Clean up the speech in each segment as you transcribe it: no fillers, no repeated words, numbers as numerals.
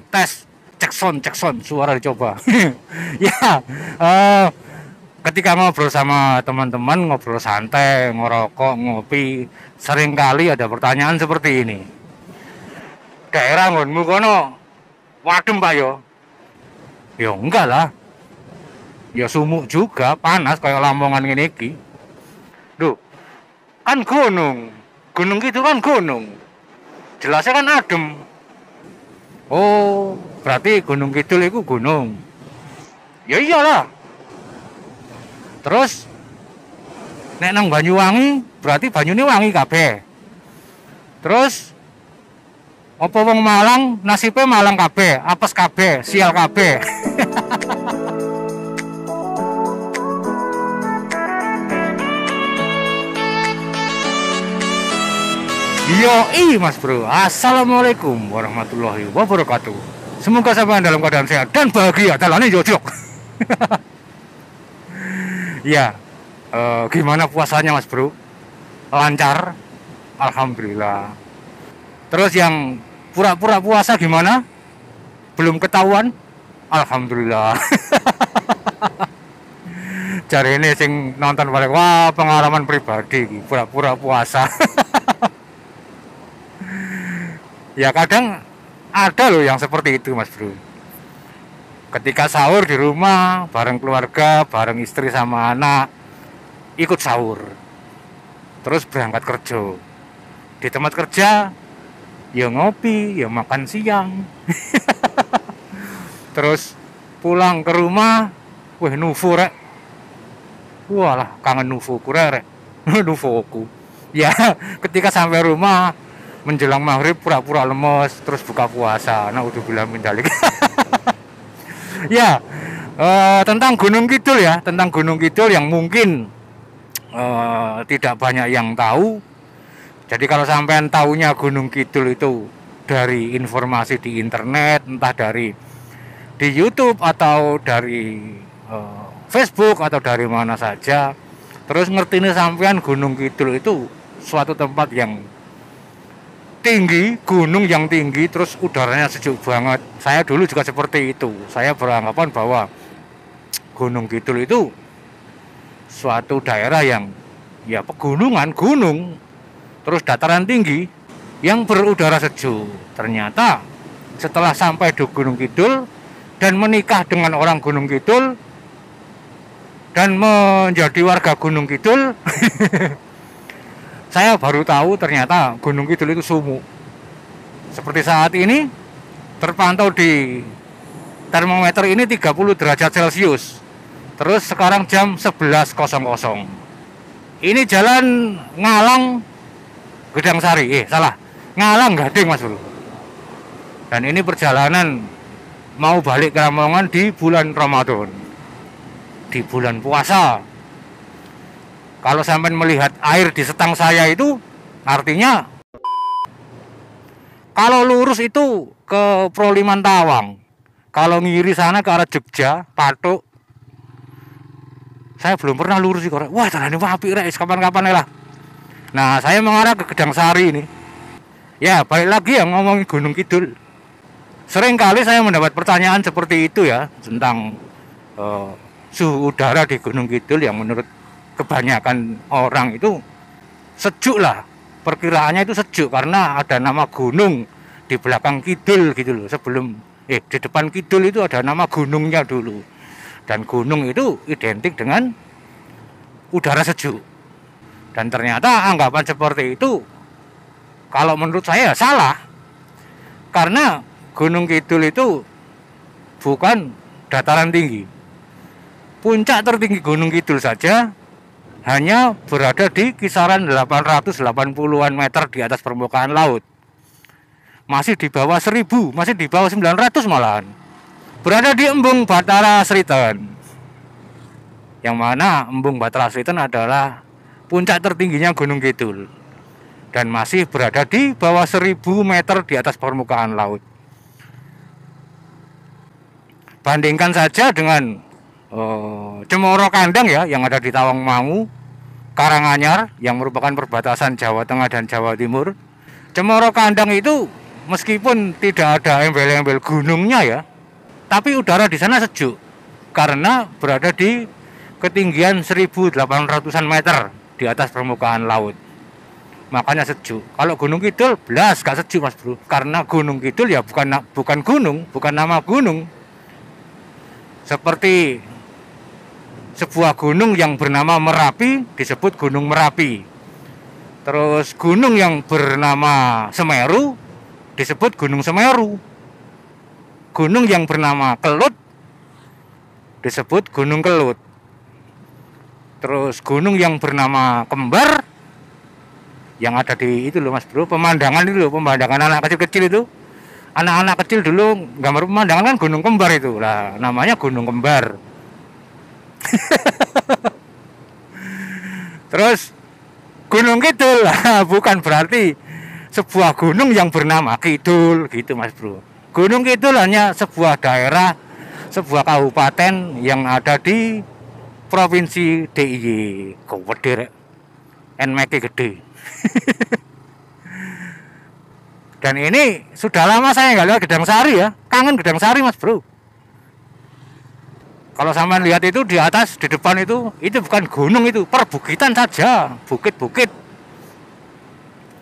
Tes, cek sound, suara dicoba. Ya, eh, ketika ngobrol sama teman-teman, ngobrol santai, ngerokok, ngopi, seringkali ada pertanyaan seperti ini. Daerah ngonmu kono wadem Pak yo? Ya enggak lah. Ya sumuk juga, panas kayak Lamongan ngene iki. Duh, kan gunung. Gunung gitu kan gunung. Jelasnya kan adem. Oh, berarti Gunung Kidul itu gunung. Ya iyalah. Terus nek nang Banyuwangi berarti banyune wangi kabeh. Terus apa wong Malang nasibnya Malang kabeh, apes kabeh, sial kabeh. Yoi Mas Bro. Assalamualaikum warahmatullahi wabarakatuh. Semoga sampai dalam keadaan sehat dan bahagia. Dalane jojok. Ya, gimana puasanya Mas Bro? Lancar? Alhamdulillah. Terus yang pura-pura puasa gimana? Belum ketahuan? Alhamdulillah. Cari ini sing nonton balik, wah pengalaman pribadi, pura-pura puasa. Ya kadang ada loh yang seperti itu Mas Bro. Ketika sahur di rumah, bareng keluarga, bareng istri sama anak, ikut sahur. Terus berangkat kerja. Di tempat kerja, ya ngopi, ya makan siang. Terus pulang ke rumah, wah nufu rek. Walah, kangen nufu rek. Nufu aku. Ya, ketika sampai rumah, menjelang maghrib pura-pura lemes, terus buka puasa. Nah, udah bilang mindalik. Ya, tentang Gunung Kidul ya, tentang Gunung Kidul yang mungkin tidak banyak yang tahu. Jadi kalau sampean taunya Gunung Kidul itu dari informasi di internet, entah dari di YouTube atau dari Facebook atau dari mana saja, terus ngertinya sampean Gunung Kidul itu suatu tempat yang tinggi, gunung yang tinggi, terus udaranya sejuk banget. Saya dulu juga seperti itu. Saya beranggapan bahwa Gunung Kidul itu suatu daerah yang ya pegunungan, gunung, terus dataran tinggi yang berudara sejuk. Ternyata setelah sampai di Gunung Kidul dan menikah dengan orang Gunung Kidul dan menjadi warga Gunung Kidul, saya baru tahu ternyata Gunung Kidul itu sumuk. Seperti saat ini terpantau di termometer ini 30 derajat Celcius. Terus sekarang jam 11.00. Ini jalan Ngalang Gedang Sari. Salah. Ngalang Gading Mas Bro. Dan ini perjalanan mau balik ke Lamongan di bulan Ramadan. Di bulan puasa. Kalau sampai melihat air di setang saya itu, artinya kalau lurus itu ke Proliman Tawang, kalau ngiri sana ke arah Jogja, Patuk. Saya belum pernah lurus sih, wah jalan ini apik rek, kapan-kapan lah. Nah, saya mengarah ke Gedang Sari ini. Ya, balik lagi ya ngomongin Gunung Kidul. Sering kali saya mendapat pertanyaan seperti itu ya, tentang suhu udara di Gunung Kidul yang menurut kebanyakan orang itu sejuk lah, perkiraannya itu sejuk karena ada nama gunung di belakang kidul gitu loh. Sebelum di depan kidul itu ada nama gunungnya dulu, dan gunung itu identik dengan udara sejuk. Dan ternyata anggapan seperti itu kalau menurut saya salah, karena Gunung Kidul itu bukan dataran tinggi. Puncak tertinggi Gunung Kidul saja hanya berada di kisaran 880-an meter di atas permukaan laut. Masih di bawah 1000, masih di bawah 900 malahan. Berada di Embung Bathara Sriten. Yang mana Embung Bathara Sriten adalah puncak tertingginya Gunung Kidul. Dan masih berada di bawah 1000 meter di atas permukaan laut. Bandingkan saja dengan Cemoro Kandang ya, yang ada di Tawangmangu, Karanganyar yang merupakan perbatasan Jawa Tengah dan Jawa Timur. Cemoro Kandang itu meskipun tidak ada embel-embel gunungnya ya, tapi udara di sana sejuk karena berada di ketinggian 1.800-an meter di atas permukaan laut. Makanya sejuk. Kalau Gunung Kidul belas gak sejuk Mas Bro, karena Gunung Kidul ya bukan gunung, bukan nama gunung. Seperti sebuah gunung yang bernama Merapi disebut Gunung Merapi. Terus gunung yang bernama Semeru disebut Gunung Semeru. Gunung yang bernama Kelut disebut Gunung Kelut. Terus gunung yang bernama Kembar yang ada di itu loh Mas Bro, pemandangan itu loh, pemandangan anak kecil-kecil itu. Anak-anak kecil dulu gambar pemandangan kan Gunung Kembar itu. Lah, namanya Gunung Kembar. Terus Gunung Kidul bukan berarti sebuah gunung yang bernama Kidul gitu Mas Bro. Gunung Kidul hanya sebuah daerah, sebuah kabupaten yang ada di Provinsi DIY. Gede NMK gede. Dan ini sudah lama saya nggak lihat Gedang Sari ya. Kangen Gedang Sari Mas Bro. Kalau sampean lihat itu di atas, di depan itu bukan gunung, itu perbukitan saja, bukit-bukit.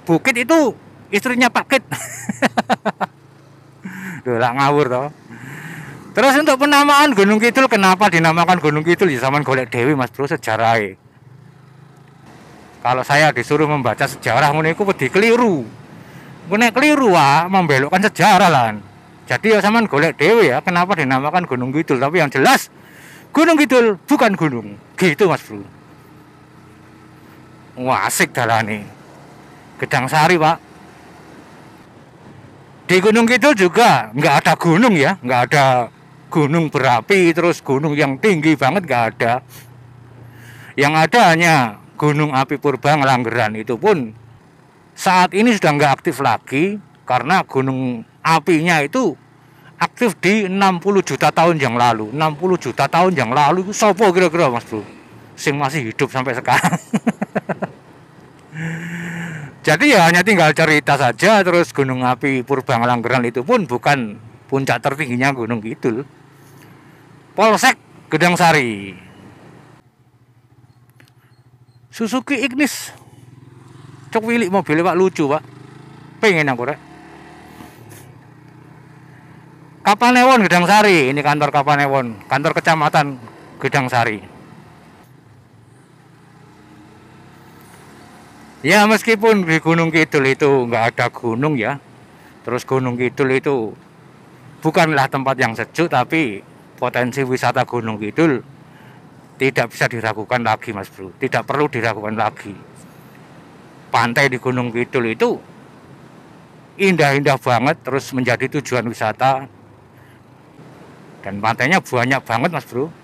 Bukit itu istrinya Pak Kit. Duh, lah ngawur toh. Terus untuk penamaan Gunung Kidul, kenapa dinamakan Gunung Kidul? Ya sampean golek dewi Mas Bro sejarahnya. Kalau saya disuruh membaca sejarah ngono iku wedi keliru. Nek keliru membelokkan sejarah lah. Jadi ya sampean golek dewi ya, kenapa dinamakan Gunung Kidul, tapi yang jelas Gunung Kidul bukan gunung. Gitu Mas Bro. Wah, asik dalane. Gedang Sari, Pak. Di Gunung Kidul juga nggak ada gunung ya, nggak ada gunung berapi, terus gunung yang tinggi banget nggak ada. Yang ada hanya Gunung Api Purba Ngelanggeran, itu pun saat ini sudah nggak aktif lagi karena gunung apinya itu aktif di 60 juta tahun yang lalu. 60 juta tahun yang lalu itu sopo kira-kira Mas Bro sing masih hidup sampai sekarang. Jadi ya hanya tinggal cerita saja. Terus Gunung Api Purba Ngelanggeran itu pun bukan puncak tertingginya Gunung Kidul. Polsek Gedang Sari. Suzuki Ignis. Cok wilik mobilnya Pak, lucu Pak. Pengen aku rek. Kapanewon Gedang Sari, ini kantor Kapanewon, kantor kecamatan Gedang Sari. Ya meskipun di Gunung Kidul itu nggak ada gunung ya, terus Gunung Kidul itu bukanlah tempat yang sejuk, tapi potensi wisata Gunung Kidul tidak bisa diragukan lagi Mas Bro, tidak perlu diragukan lagi. Pantai di Gunung Kidul itu indah-indah banget, terus menjadi tujuan wisata. Dan pantainya banyak banget Mas Bro.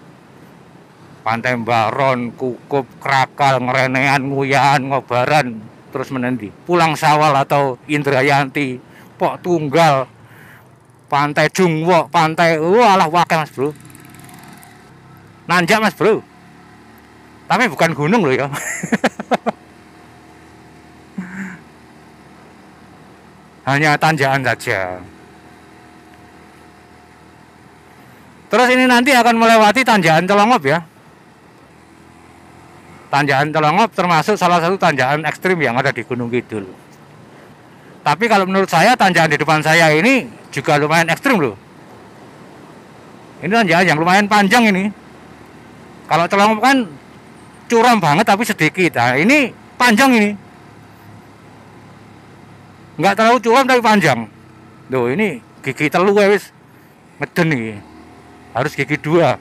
Pantai Baron, Kukup, Krakal, Ngerenean, Nguyahan, Ngobaran, terus menendi Pulang Sawal atau Indrayanti, Pok Tunggal, Pantai Jungwo, Pantai walah wakil Mas Bro. Nanjak Mas Bro. Tapi bukan gunung loh ya. Hanya tanjakan saja. Terus ini nanti akan melewati tanjakan Celongop ya. Tanjakan Celongop termasuk salah satu tanjakan ekstrim yang ada di Gunung Kidul. Tapi kalau menurut saya tanjakan di depan saya ini juga lumayan ekstrim loh. Ini tanjakan yang lumayan panjang ini. Kalau Celongop kan curam banget tapi sedikit. Nah ini panjang ini. Nggak terlalu curam tapi panjang. Loh ini gigi telu ya wis. Ngeden nih. Harus gigi 2.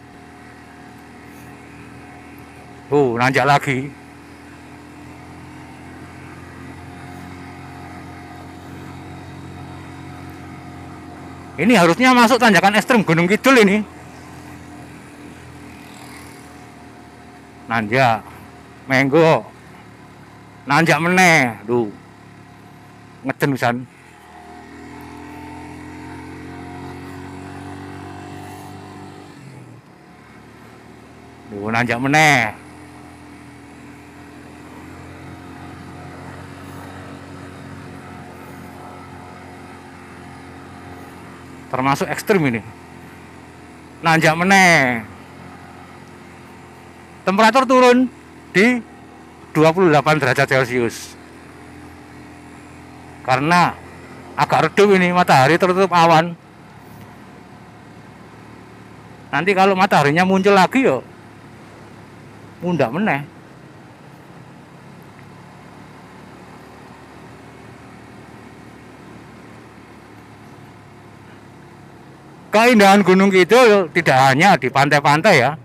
Nanjak lagi. Ini harusnya masuk tanjakan ekstrem Gunung Kidul ini. Nanjak. Menggo. Nanjak meneh. Duh. Ngeden pisan. Nanjak meneh. termasuk ekstrim ini. Nanjak meneh. Temperatur turun di 28 derajat Celcius. Karena agak redup ini, matahari tertutup awan. Nanti kalau mataharinya muncul lagi yo mundak meneh. Keindahan Gunung Kidul tidak hanya di pantai-pantai ya.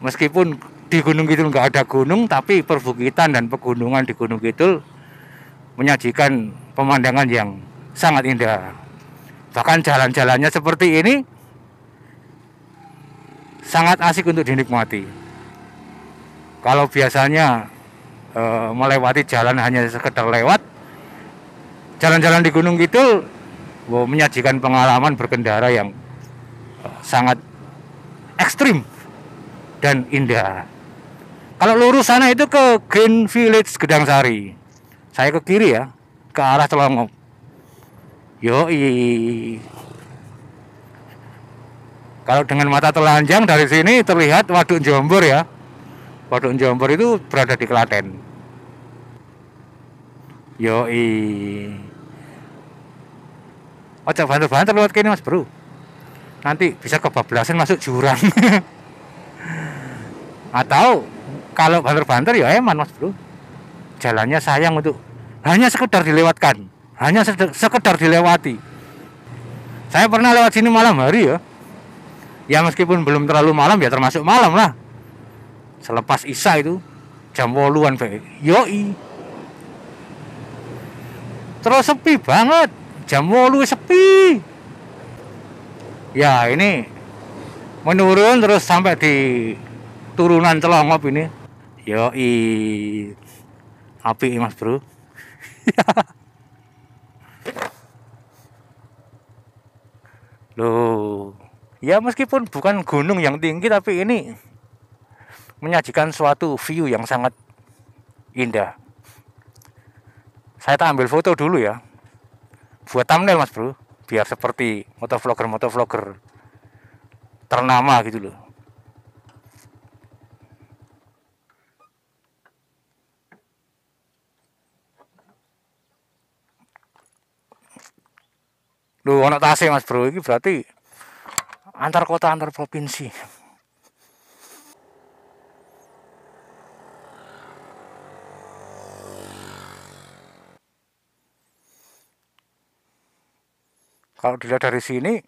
Meskipun di Gunung Kidul nggak ada gunung, tapi perbukitan dan pegunungan di Gunung Kidul menyajikan pemandangan yang sangat indah. Bahkan jalan-jalannya seperti ini sangat asik untuk dinikmati. Kalau biasanya melewati jalan hanya sekedar lewat, jalan-jalan di Gunung Kidul menyajikan pengalaman berkendara yang sangat ekstrim dan indah. Kalau lurus sana itu ke Green Village Gedang Sari. Saya ke kiri ya, ke arah Celongok. Yoi. Kalau dengan mata telanjang dari sini terlihat Waduk Jombor ya. Waduk Jombor itu berada di Klaten. Yoi. Ojo banter-banter lewat kini Mas Bro. Nanti bisa kebablasan masuk jurang. Atau kalau banter-banter ya eman Mas Bro. Jalannya sayang untuk hanya sekedar dilewatkan, hanya sekedar dilewati. Saya pernah lewat sini malam hari ya. Ya meskipun belum terlalu malam ya termasuk malam lah. Selepas Isya itu jam 8-an yoi. Terus sepi banget. Jam 8 sepi. Ya ini menurun terus sampai di turunan Celongop ini. Yoi. Api Mas Bro. Loh. Ya meskipun bukan gunung yang tinggi tapi ini menyajikan suatu view yang sangat indah. Saya tak ambil foto dulu ya. Buat thumbnail Mas Bro, biar seperti motovlogger ternama gitu loh. Loh, anak Tasik Mas Bro, ini berarti antar kota antar provinsi. Kalau dilihat dari sini,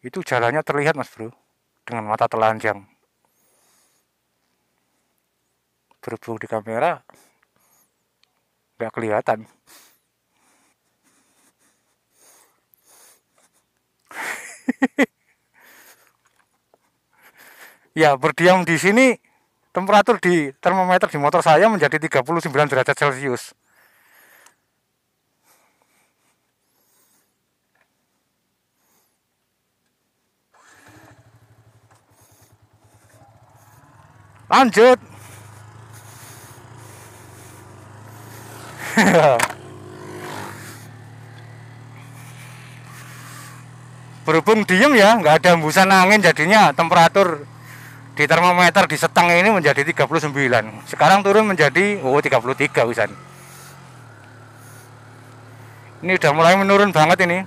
itu jalannya terlihat Mas Bro, dengan mata telanjang. Berhubung di kamera, nggak kelihatan. Ya, berdiam di sini, temperatur di termometer di motor saya menjadi 39 derajat Celcius. Lanjut. Berhubung diem ya, nggak ada hembusan angin, jadinya temperatur di termometer di Setang ini menjadi 39. Sekarang turun menjadi 33 wisan. Ini udah mulai menurun banget ini.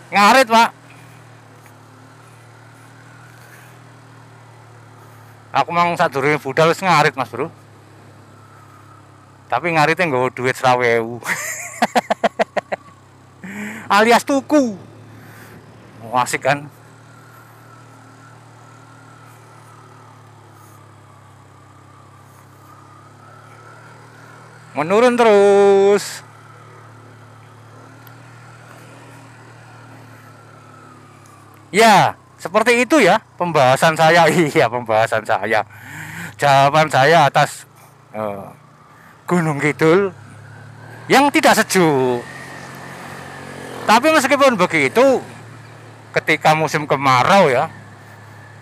Ngarit Pak. Aku mang sadurunge budal wis ngarit Mas Bro. Tapi ngaritnya nggawa duit 20.000. Alias tuku. Asik kan? Menurun terus. Ya, seperti itu ya pembahasan saya. Iya, pembahasan saya. Jawaban saya atas Gunung Kidul yang tidak sejuk. Tapi meskipun begitu, ketika musim kemarau ya,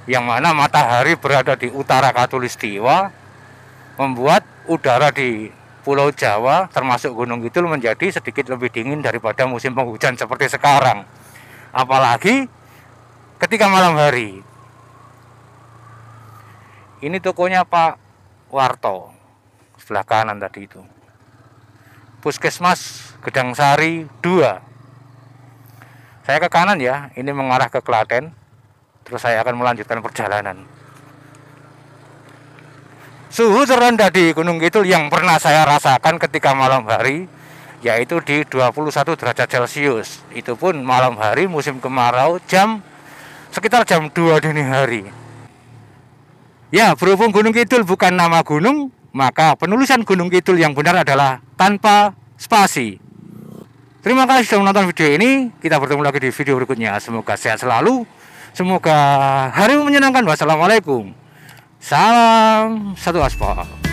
yang mana matahari berada di utara Khatulistiwa, membuat udara di Pulau Jawa termasuk Gunung Kidul menjadi sedikit lebih dingin daripada musim penghujan seperti sekarang. Apalagi ketika malam hari. Ini tokonya Pak Warto, sebelah kanan tadi itu. Puskesmas Gedang Sari 2. Saya ke kanan ya, ini mengarah ke Klaten. Terus saya akan melanjutkan perjalanan. Suhu terendah di Gunung Kidul yang pernah saya rasakan ketika malam hari yaitu di 21 derajat Celcius. Itu pun malam hari musim kemarau sekitar jam 2 dini hari. Ya, berhubung Gunung Kidul bukan nama gunung, maka penulisan Gunung Kidul yang benar adalah tanpa spasi. Terima kasih sudah menonton video ini. Kita bertemu lagi di video berikutnya. Semoga sehat selalu. Semoga harimu menyenangkan. Wassalamualaikum. Salam satu aspal.